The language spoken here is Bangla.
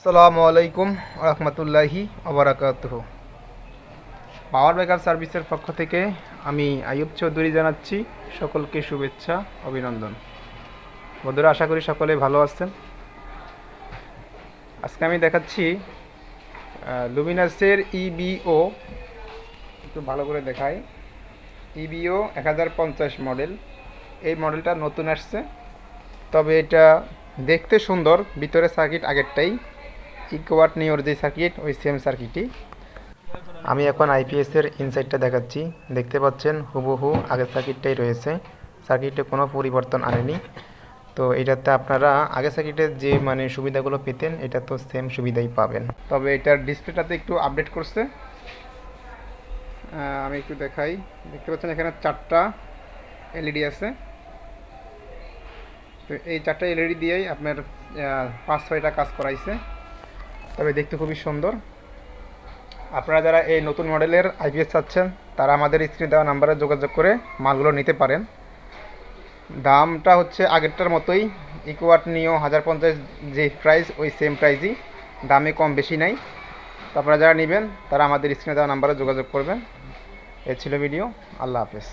আসসালামু আলাইকুম রহমতুল্লাহি আবরাকাতুহু। পাওয়ার ব্যাকআপ সার্ভিসের পক্ষ থেকে আমি আইয়ুব চৌধুরী জানাচ্ছি সকলকে শুভেচ্ছা অভিনন্দন। বন্ধুরা, আশা করি সকলে ভালো আছেন। আজকে আমি দেখাচ্ছি লুমিনাসের ইবিও, একটু ভালো করে দেখাই। ইবিও 1050 মডেল। এই মডেলটা নতুন আসছে, তবে এটা দেখতে সুন্দর। ভিতরে সার্কিট আগেরটাই, ইকোয়াট নিওর যে সার্কিট, ওই সেম সার্কিটই। আমি এখন আইপিএসের ইনসাইডটা দেখাচ্ছি। দেখতে পাচ্ছেন হুবহু আগের সার্কিটটাই রয়েছে, সার্কিটে কোনো পরিবর্তন আনেনি। তো এটাতে আপনারা আগের সার্কিটের যে সুবিধাগুলো পেতেন, এটা তো সেম সুবিধাই পাবেন, তবে এটার ডিসপ্লেটাতে একটু আপডেট করছে। আমি একটু দেখাই। দেখতে পাচ্ছেন এখানে 4টা এলইডি আছে। তো এই 4টা এলইডি দিয়েই আপনার 5-6টা কাজ করাইছে, তবে দেখতে খুবই সুন্দর। আপনারা যারা এই নতুন মডেলের আইপিএস চাচ্ছেন, তারা আমাদের স্ক্রিনে দেওয়া নাম্বারে যোগাযোগ করে মালগুলো নিতে পারেন। দামটা হচ্ছে আগেরটার মতোই, ইকোয়াট নিও 1050 যে প্রাইস, ওই সেম প্রাইসই, দামে কম বেশি নাই। তো আপনারা যারা নেবেন তারা আমাদের স্ক্রিনে দেওয়া নাম্বারে যোগাযোগ করবেন। এই ছিল ভিডিও। আল্লাহ হাফেজ।